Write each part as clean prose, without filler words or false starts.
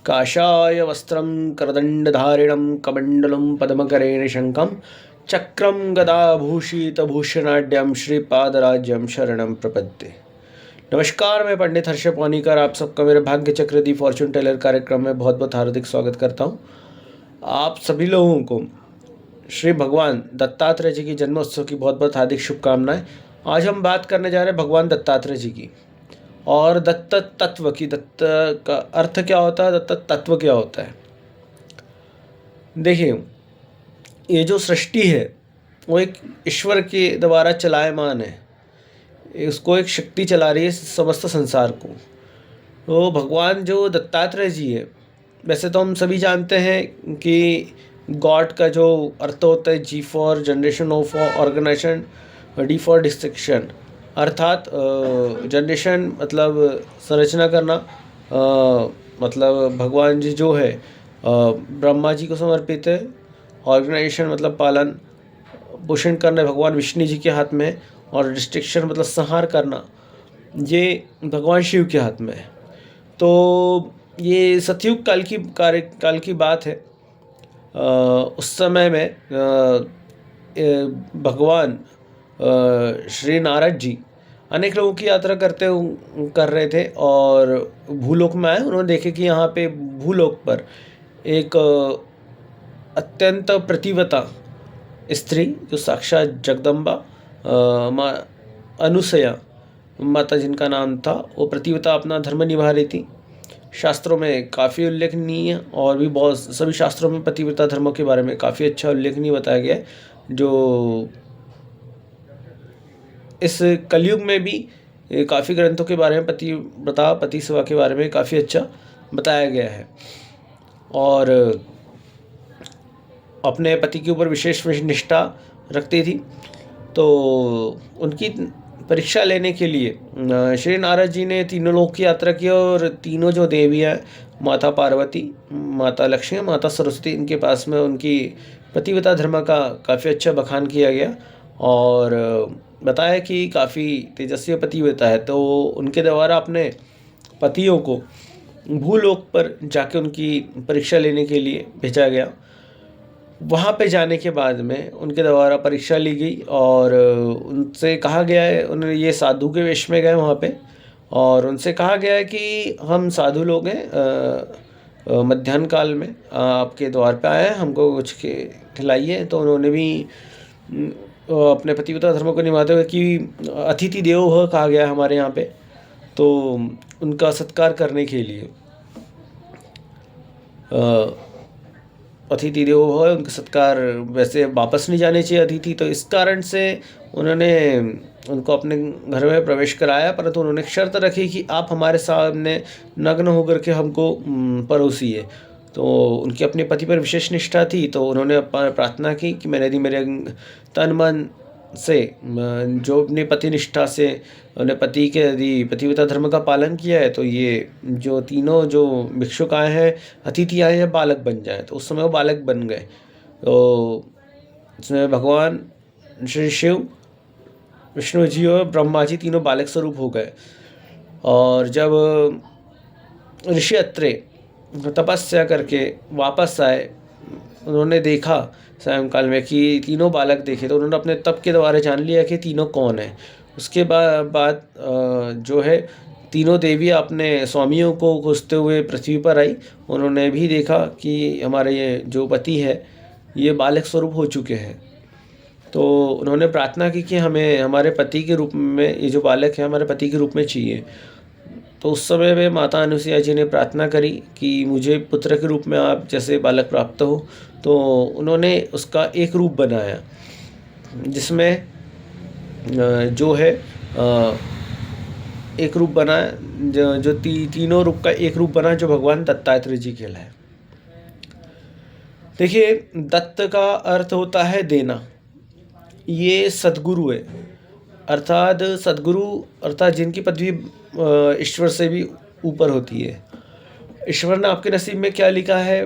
काषाय वस्त्रं करदण्डधारिणं कमण्डलं पद्मकरेण शङ्खं चक्रं गदाभूषितभूषणाढ्यं श्रीपादराज्यं शरणं प्रपद्ये। नमस्कार, मैं पंडित हर्षद पौनीकर आप सबका मेरे भाग्य चक्र दी फॉर्चून टेलर कार्यक्रम में बहुत बहुत हार्दिक स्वागत करता हूँ। आप सभी लोगों को श्री भगवान दत्तात्रेय जी की जन्मोत्सव की बहुत बहुत हार्दिक शुभकामनाएं। आज हम बात करने जा रहे हैं भगवान दत्तात्रेय जी की और दत्त तत्व की। दत्त का अर्थ क्या होता है, दत्त तत्व क्या होता है। देखिए, ये जो सृष्टि है वो एक ईश्वर के द्वारा चलायमान है। इसको एक शक्ति चला रही है समस्त संसार को। तो भगवान जो दत्तात्रेय जी है, वैसे तो हम सभी जानते हैं कि गॉड का जो अर्थ होता है G for generation, O for organisation, D for destruction. अर्थात जनरेशन मतलब संरचना करना, मतलब भगवान जी जो है ब्रह्मा जी को समर्पित है। ऑर्गेनाइजेशन मतलब पालन पोषण करना भगवान विष्णु जी के हाथ में है, और डिस्ट्रक्शन मतलब संहार करना ये भगवान शिव के हाथ में है। तो ये सतयुग काल की बात है। उस समय में भगवान श्री नारद जी अनेक लोगों की यात्रा कर रहे थे और भूलोक में आए। उन्होंने देखे कि यहाँ पे भूलोक पर एक अत्यंत प्रतिव्रता स्त्री जो साक्षात जगदम्बा माँ अनुसया माता जिनका नाम था, वो प्रतिव्रता अपना धर्म निभा रही थी। शास्त्रों में काफ़ी उल्लेखनीय और भी बहुत सभी शास्त्रों में पतिव्रता धर्मों के बारे में काफ़ी अच्छा उल्लेखनीय बताया गया है। जो इस कलयुग में भी काफ़ी ग्रंथों के बारे में पतिव्रता पति सेवा के बारे में काफ़ी अच्छा बताया गया है। और अपने पति के ऊपर विशेष निष्ठा रखती थी। तो उनकी परीक्षा लेने के लिए श्री नारद जी ने तीनों लोक की यात्रा की और तीनों जो देवियाँ, माता पार्वती, माता लक्ष्मी, माता सरस्वती, इनके पास में उनकी पतिव्रता धर्म का काफ़ी अच्छा बखान किया गया और बताया कि काफ़ी तेजस्वी पतिव्रता है। तो उनके द्वारा अपने पतियों को भूलोक पर जाके उनकी परीक्षा लेने के लिए भेजा गया। वहाँ पे जाने के बाद में उनके द्वारा परीक्षा ली गई और उनसे कहा गया है, उन्होंने ये साधु के वेश में गए वहाँ पे और उनसे कहा गया है कि हम साधु लोग हैं, मध्याह्न काल में आपके द्वार पे आए हैं, हमको कुछ खिलाइए। तो उन्होंने भी अपने पतिव्रता धर्म को निभाते हुए कि अतिथि देवो भव कहा गया हमारे यहाँ पे, तो उनका सत्कार करने के लिए अतिथि देवो भव, उनका सत्कार वैसे वापस नहीं जाने चाहिए अतिथि। तो इस कारण से उन्होंने उनको अपने घर में प्रवेश कराया, परंतु उन्होंने एक शर्त रखी कि आप हमारे सामने नग्न होकर के हमको परोसिए। तो उनकी अपने पति पर विशेष निष्ठा थी, तो उन्होंने प्रार्थना की कि मैंने यदि मेरे तन मन से जो अपनी पति निष्ठा से उन्हें पति के यदि पतिव्रता धर्म का पालन किया है, तो ये जो तीनों जो भिक्षुक आए हैं, अतिथि आए हैं, बालक बन जाए। तो उस समय वो बालक बन गए। तो इसमें भगवान श्री शिव, विष्णु जी और ब्रह्मा जी तीनों बालक स्वरूप हो गए। और जब ऋषि अत्रे तपस्या करके वापस आए, उन्होंने देखा सायंकाल में कि तीनों बालक देखे, तो उन्होंने अपने तप के द्वारा जान लिया कि तीनों कौन है। उसके बाद जो है तीनों देवियाँ अपने स्वामियों को खोजते हुए पृथ्वी पर आई। उन्होंने भी देखा कि हमारे ये जो पति है ये बालक स्वरूप हो चुके हैं। तो उन्होंने प्रार्थना की कि हमें हमारे पति के रूप में ये जो बालक है हमारे पति के रूप में चाहिए। तो उस समय में माता अनुसुईया जी ने प्रार्थना करी कि मुझे पुत्र के रूप में आप जैसे बालक प्राप्त हो। तो उन्होंने उसका एक रूप बनाया, जिसमें जो है एक रूप बना जो तीनों रूप का एक रूप बना, जो भगवान दत्तात्रेय जी कहलाए। देखिए, दत्त का अर्थ होता है देना। ये सद्गुरु है, अर्थात सद्गुरु अर्थात जिनकी पदवी ईश्वर से भी ऊपर होती है। ईश्वर ने आपके नसीब में क्या लिखा है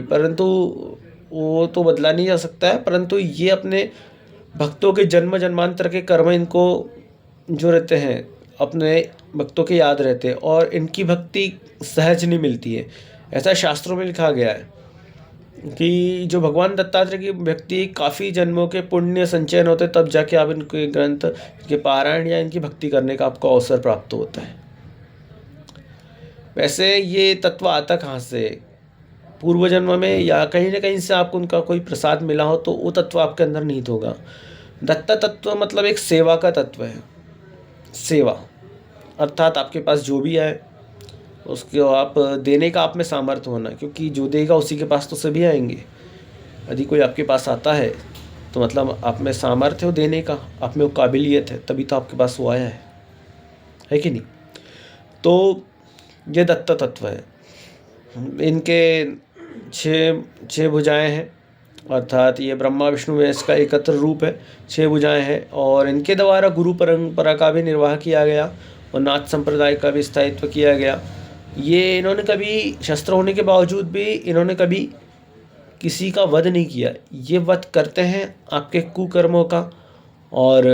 परंतु वो तो बदला नहीं जा सकता है, परंतु ये अपने भक्तों के जन्म जन्मांतर के कर्म इनको जो रहते हैं अपने भक्तों के याद रहते हैं और इनकी भक्ति सहज नहीं मिलती है। ऐसा शास्त्रों में लिखा गया है कि जो भगवान दत्तात्रेय की व्यक्ति काफ़ी जन्मों के पुण्य संचयन होते तब जाके आप इनके ग्रंथ के पारायण या इनकी भक्ति करने का आपको अवसर प्राप्त होता है। वैसे ये तत्व आता कहाँ से? पूर्व जन्म में या कहीं ना कहीं से आपको उनका कोई प्रसाद मिला हो तो वो तत्व आपके अंदर निहित होगा। दत्ता तत्व मतलब एक सेवा का तत्व है। सेवा अर्थात आपके पास जो भी है उसको आप देने का आप में सामर्थ्य होना, क्योंकि जो देगा उसी के पास तो सभी आएंगे। यदि कोई आपके पास आता है तो मतलब आप में सामर्थ्य हो देने का, आप में वो काबिलियत है, तभी तो आपके पास वो आया है कि नहीं? तो ये दत्त तत्व है। इनके छः भुजाएं हैं, अर्थात ये ब्रह्मा विष्णु महेश का एकत्र रूप है। 6 भुजाएं हैं और इनके द्वारा गुरु परंपरा का भी निर्वाह किया गया और नाथ संप्रदाय का भी स्थायित्व किया गया। ये इन्होंने कभी शस्त्र होने के बावजूद भी इन्होंने कभी किसी का वध नहीं किया। ये वध करते हैं आपके कुकर्मों का और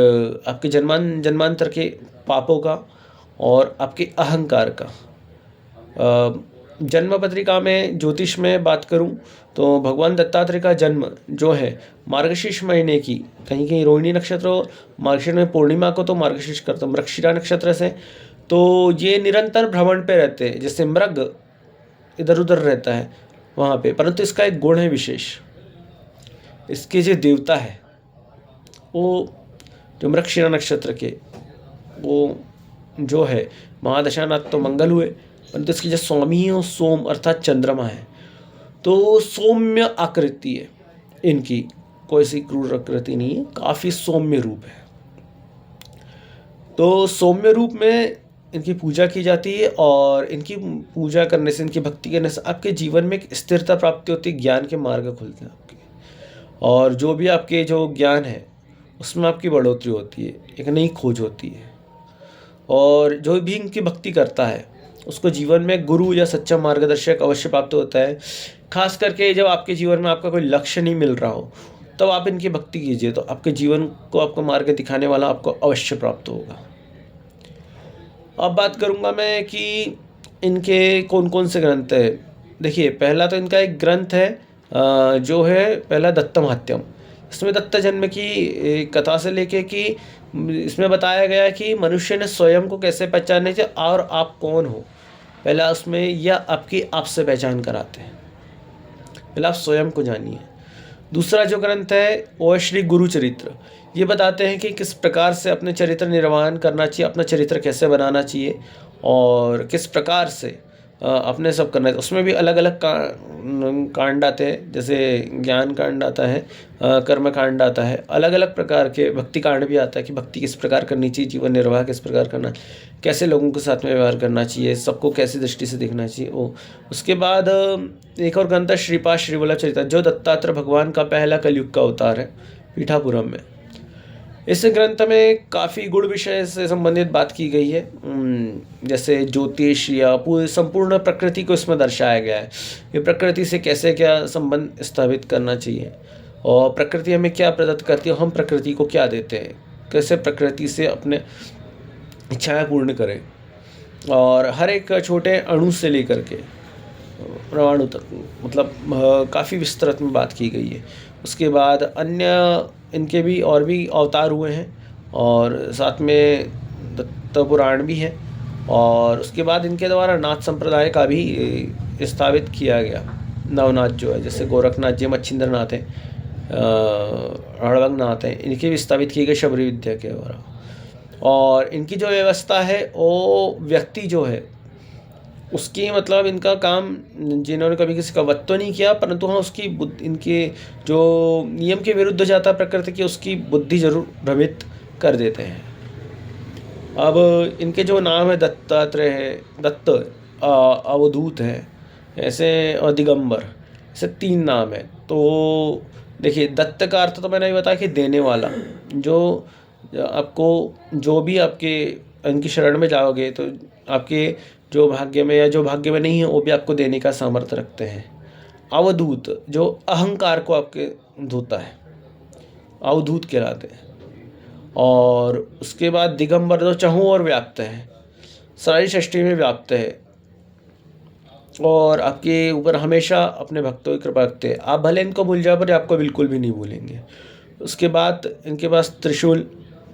आपके जन्मांतर के पापों का और आपके अहंकार का। जन्म पत्रिका में ज्योतिष में बात करूं तो भगवान दत्तात्रेय का जन्म जो है मार्गशीर्ष महीने की, कहीं कहीं रोहिणी नक्षत्र और मार्गशीर्ष में पूर्णिमा को तो मार्गशीर्ष करते हैं मृगशिरा नक्षत्र से। तो ये निरंतर भ्रमण पे रहते हैं, जैसे मृग इधर उधर रहता है वहाँ पे, परंतु इसका एक गुण है विशेष। इसके जो देवता है वो जो मृगशिरा नक्षत्र के वो जो है महादशानाथ तो मंगल हुए, परंतु इसके जो स्वामी है वो सोम अर्थात चंद्रमा है। तो सौम्य आकृति है इनकी, कोई सी क्रूर आकृति नहीं है, काफ़ी सौम्य रूप है। तो सौम्य रूप में इनकी पूजा की जाती है और इनकी पूजा करने से, इनकी भक्ति करने से आपके जीवन में एक स्थिरता प्राप्ति होती है, ज्ञान के मार्ग खुलते हैं आपके, और जो भी आपके जो ज्ञान है उसमें आपकी बढ़ोतरी होती है, एक नई खोज होती है। और जो भी इनकी भक्ति करता है उसको जीवन में गुरु या सच्चा मार्गदर्शक अवश्य प्राप्त होता है। खास करके जब आपके जीवन में आपका कोई लक्ष्य नहीं मिल रहा हो तब आप इनकी भक्ति कीजिए, तो आपके जीवन को आपको मार्ग दिखाने वाला आपको अवश्य प्राप्त होगा। अब बात करूंगा मैं कि इनके कौन कौन से ग्रंथ है। देखिए, पहला तो इनका एक ग्रंथ है जो है पहला दत्तमहात्यम। इसमें दत्त जन्म की कथा से लेके कि इसमें बताया गया है कि मनुष्य ने स्वयं को कैसे पहचानने चाहिए और आप कौन हो। पहला उसमें यह आपकी आपसे पहचान कराते हैं, पहले आप स्वयं को जानिए। दूसरा जो ग्रंथ है वो है श्री गुरु चरित्र। ये बताते हैं कि किस प्रकार से अपने चरित्र निर्वहन करना चाहिए, अपना चरित्र कैसे बनाना चाहिए और किस प्रकार से अपने सब करना है। उसमें भी अलग अलग कांड आते हैं, जैसे ज्ञान कांड आता है, कर्म कांड आता है, अलग अलग प्रकार के भक्ति कांड भी आता है कि भक्ति किस प्रकार करनी चाहिए, जीवन निर्वाह किस प्रकार करना, कैसे लोगों के साथ में व्यवहार करना चाहिए, सबको कैसी दृष्टि से देखना चाहिए। उसके बाद एक और ग्रंथ है श्रीपाद श्रीवल्लभ चरित्र, जो दत्तात्रेय भगवान का पहला कलयुग का अवतार है पीठापुरम में। इस ग्रंथ में काफ़ी गुण विषय से संबंधित बात की गई है, जैसे ज्योतिष या पूरी संपूर्ण प्रकृति को इसमें दर्शाया गया है। ये प्रकृति से कैसे क्या संबंध स्थापित करना चाहिए और प्रकृति हमें क्या प्रदत्त करती है, हम प्रकृति को क्या देते हैं, कैसे प्रकृति से अपने इच्छाएं पूर्ण करें, और हर एक छोटे अणु से लेकर के परमाणु तक, मतलब काफ़ी विस्तृत में बात की गई है। उसके बाद अन्य इनके भी और भी अवतार हुए हैं और साथ में दत्त पुराण भी है, और उसके बाद इनके द्वारा नाथ संप्रदाय का भी स्थापित किया गया। नवनाथ जो है, जैसे गोरखनाथ जी, मच्छिंद्र नाथ हैं, हड़वंग नाथ हैं, इनके भी स्थापित किए गए शबरी विद्या के द्वारा। और इनकी जो व्यवस्था है वो व्यक्ति जो है उसकी, मतलब इनका काम, जिन्होंने कभी किसी का वध तो नहीं किया, परंतु हाँ उसकी इनके जो नियम के विरुद्ध जाता प्रकृति की, उसकी बुद्धि जरूर भ्रमित कर देते हैं। अब इनके जो नाम है, दत्तात्रेय है, दत्त, अवधूत है, ऐसे और दिगंबर, ऐसे 3 नाम है। तो देखिए, दत्त का अर्थ तो मैंने ये बताया कि देने वाला, जो आपको जो भी आपके इनकी शरण में जाओगे तो आपके जो भाग्य में या जो भाग्य में नहीं है वो भी आपको देने का सामर्थ्य रखते हैं। अवधूत जो अहंकार को आपके धोता है, अवधूत कहलाते हैं। और उसके बाद दिगंबर जो चहु और व्याप्त है, सारी सृष्टि में व्याप्त है। और आपके ऊपर हमेशा अपने भक्तों की कृपा रखते हैं। आप भले इनको भूल जाओ पर ये आपको बिल्कुल भी नहीं भूलेंगे। उसके बाद इनके पास त्रिशूल,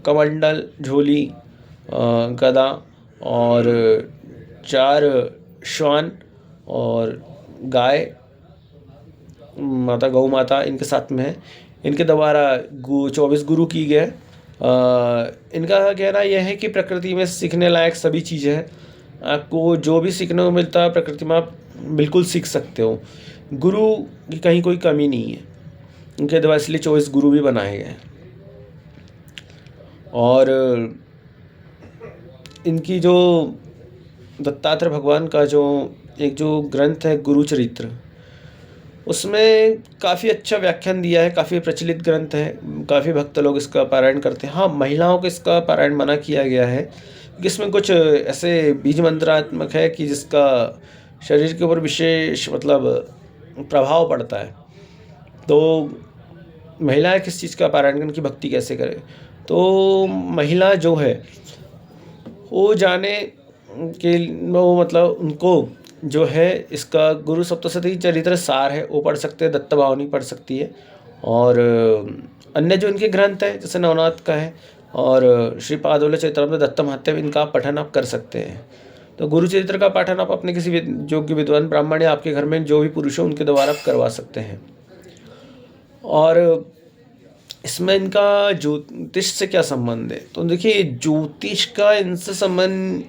कमंडल, झोली, गदा और 4 श्वान और गाय माता, गौ माता इनके साथ में है। इनके द्वारा 24 गुरु की गए। इनका कहना यह है कि प्रकृति में सीखने लायक सभी चीज़ें हैं। आपको जो भी सीखने को मिलता है प्रकृति में आप बिल्कुल सीख सकते हो। गुरु की कहीं कोई कमी नहीं है। इनके द्वारा इसलिए 24 गुरु भी बनाए गए हैं। और इनकी जो दत्तात्रेय भगवान का जो एक जो ग्रंथ है गुरु चरित्र, उसमें काफ़ी अच्छा व्याख्यान दिया है। काफ़ी प्रचलित ग्रंथ है, काफ़ी भक्त लोग इसका पारायण करते हैं। हाँ, महिलाओं को इसका पारायण मना किया गया है क्योंकि इसमें कुछ ऐसे बीज मंत्रात्मक है कि जिसका शरीर के ऊपर विशेष मतलब प्रभाव पड़ता है। तो महिलाएं किस चीज़ का पारायण करें, उनकी भक्ति कैसे करें? तो महिला जो है वो जाने के वो मतलब उनको जो है इसका गुरु सप्तशती चरित्र सार है वो पढ़ सकते हैं, दत्त भावनी पढ़ सकती है। और अन्य जो इनके ग्रंथ हैं जैसे नवनाथ का है और श्रीपादोल चरितमृत दत्त महात्म्य, इनका पठन आप कर सकते हैं। तो गुरु चरित्र का पाठन आप अपने किसी योग्य विद्वान ब्राह्मण या आपके घर में जो भी पुरुष हो उनके द्वारा आप करवा सकते हैं। और इसमें इनका ज्योतिष से क्या संबंध है? तो देखिए, ज्योतिष का इनसे संबंध,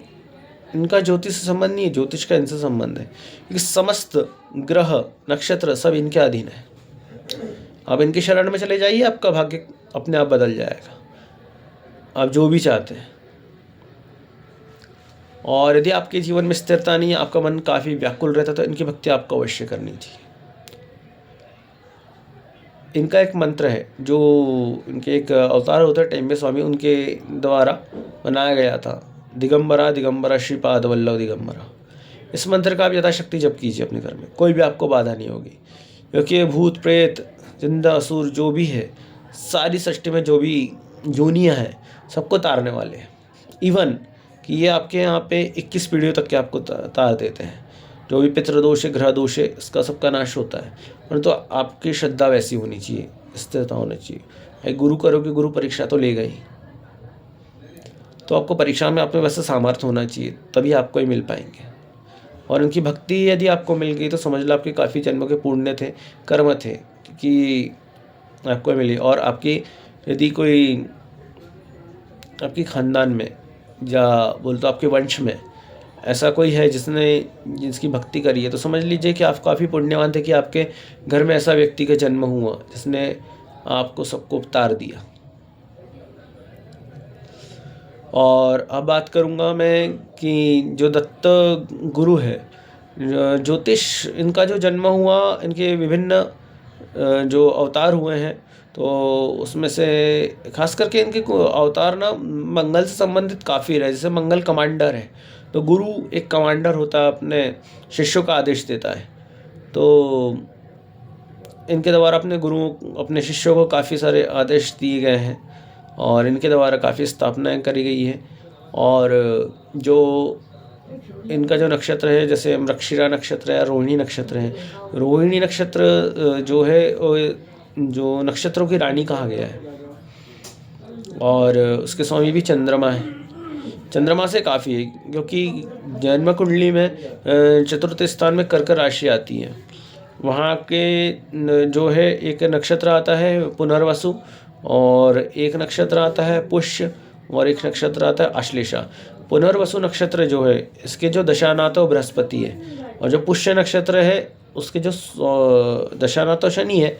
इनका ज्योतिष से संबंध नहीं है, ज्योतिष का इनसे संबंध है क्योंकि समस्त ग्रह नक्षत्र सब इनके अधीन है। आप इनकी शरण में चले जाइए, आपका भाग्य अपने आप बदल जाएगा, आप जो भी चाहते हैं। और यदि आपके जीवन में स्थिरता नहीं है, आपका मन काफ़ी व्याकुल रहता है, तो इनकी भक्ति आपको अवश्य करनी चाहिए। इनका एक मंत्र है जो इनके एक अवतार होता है टेम्बे स्वामी, उनके द्वारा बनाया गया था, दिगंबरा दिगंबरा श्रीपाद वल्लभ दिगंबरा। इस मंत्र का आप यथाशक्ति जप कीजिए अपने घर में, कोई भी आपको बाधा नहीं होगी क्योंकि ये भूत प्रेत जिंदा असुर जो भी है, सारी सृष्टि में जो भी जोनियाँ हैं सबको तारने वाले हैं। इवन कि ये आपके यहाँ पे 21 पीढ़ियों तक के आपको तार देते हैं। जो भी पितृदोष है, ग्रह दोष है, इसका सबका नाश होता है। परंतु आपकी श्रद्धा वैसी होनी चाहिए, स्थिरता होनी चाहिए। गुरु करोगे, गुरु परीक्षा तो लेगा ही, तो आपको परीक्षा में आपके वैसे सामर्थ्य होना चाहिए, तभी आपको ही मिल पाएंगे। और उनकी भक्ति यदि आपको मिल गई तो समझ लो आपके काफ़ी जन्मों के पुण्य थे, कर्म थे कि आपको मिली। और आपकी यदि कोई आपकी खानदान में या बोल तो आपके वंश में ऐसा कोई है जिसकी भक्ति करी है, तो समझ लीजिए कि आप काफ़ी पुण्यवान थे कि आपके घर में ऐसा व्यक्ति का जन्म हुआ जिसने आपको सबको उतार दिया। और अब बात करूँगा मैं कि जो दत्त गुरु है, ज्योतिष इनका जो जन्म हुआ, इनके विभिन्न जो अवतार हुए हैं, तो उसमें से खास करके इनके अवतार ना मंगल से संबंधित काफ़ी रहे। जैसे मंगल कमांडर है, तो गुरु एक कमांडर होता है, अपने शिष्यों का आदेश देता है। तो इनके द्वारा अपने शिष्यों को काफ़ी सारे आदेश दिए गए हैं और इनके द्वारा काफ़ी स्थापनाएं करी गई है। और जो इनका जो नक्षत्र है, जैसे मृगशिरा नक्षत्र है, रोहिणी नक्षत्र है। रोहिणी नक्षत्र जो है जो नक्षत्रों की रानी कहा गया है। और उसके स्वामी भी चंद्रमा है। चंद्रमा से काफ़ी है क्योंकि जन्म कुंडली में चतुर्थ स्थान में कर्क राशि आती है। वहाँ के जो है एक नक्षत्र आता है पुनर्वसु, और एक नक्षत्र आता है पुष्य, और एक नक्षत्र आता है आश्लेषा। पुनर्वसु नक्षत्र जो है इसके जो दशानाथ बृहस्पति है, और जो पुष्य नक्षत्र है उसके जो दशानाथ शनि है,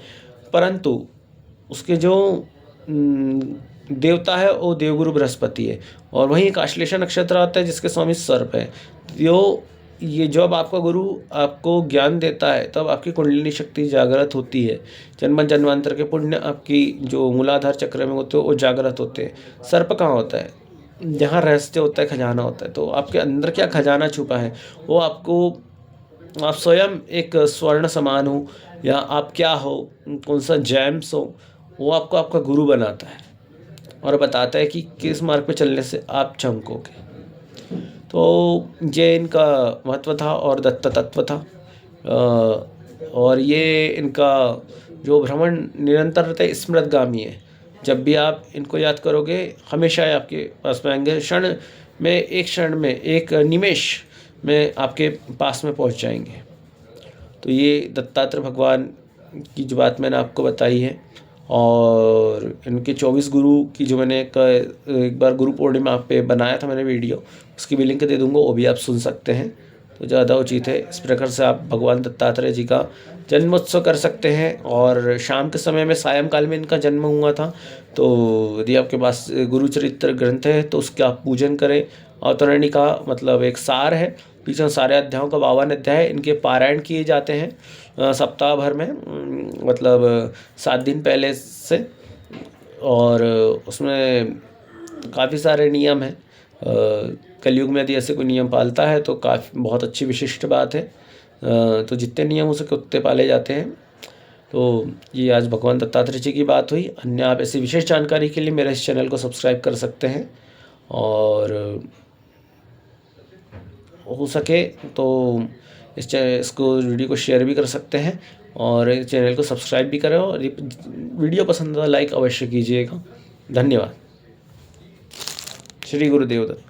परंतु उसके जो देवता है वो देवगुरु बृहस्पति है। और वहीं एक आश्लेषा नक्षत्र आता है जिसके स्वामी सर्प है। ये जब आपका गुरु आपको ज्ञान देता है तब आपकी कुंडलिनी शक्ति जागृत होती है। जन्म जन्मांतर के पुण्य आपकी जो मूलाधार चक्र में होते हैं वो जागृत होते हैं। सर्प कहाँ होता है? जहाँ रहस्य होता है, खजाना होता है। तो आपके अंदर क्या खजाना छुपा है वो आपको, आप स्वयं एक स्वर्ण समान हो या आप क्या हो, कौन सा जैम्स हो, वो आपको आपका गुरु बनाता है और बताता है कि किस मार्ग पे चलने से आप चमकोगे। तो ये इनका महत्व था और दत्त तत्व था। और ये इनका जो भ्रमण निरंतरता स्मृतगामी है। जब भी आप इनको याद करोगे हमेशा ये आपके पास में आएंगे, क्षण में, एक निमेष में आपके पास में पहुंच जाएंगे। तो ये दत्तात्रेय भगवान की जो बात मैंने आपको बताई है, और इनके 24 गुरु की जो मैंने एक बार गुरु पूर्णिमा पे बनाया था मैंने वीडियो, उसकी भी लिंक दे दूंगा, वो भी आप सुन सकते हैं। तो ज़्यादा उचित है। इस प्रकार से आप भगवान दत्तात्रेय जी का जन्मोत्सव कर सकते हैं। और शाम के समय में सायंकाल में इनका जन्म हुआ था। तो यदि आपके पास गुरुचरित्र ग्रंथ है तो उसका आप पूजन करें। अवतरणी का मतलब एक सार है, पीछे सारे अध्यायों का 52 अध्याय इनके पारायण किए जाते हैं सप्ताह भर में, मतलब 7 दिन पहले से। और उसमें काफ़ी सारे नियम हैं। कलयुग में यदि ऐसे कोई नियम पालता है तो काफ़ी बहुत अच्छी विशिष्ट बात है। तो जितने नियम हो सके उतने पाले जाते हैं। तो ये आज भगवान दत्तात्रेय जी की बात हुई। अन्य आप ऐसी विशेष जानकारी के लिए मेरे इस चैनल को सब्सक्राइब कर सकते हैं, और हो सके तो इसको वीडियो को शेयर भी कर सकते हैं, और चैनल को सब्सक्राइब भी करें, और वीडियो पसंद आए लाइक अवश्य कीजिएगा। धन्यवाद। श्री गुरुदेव दत्त।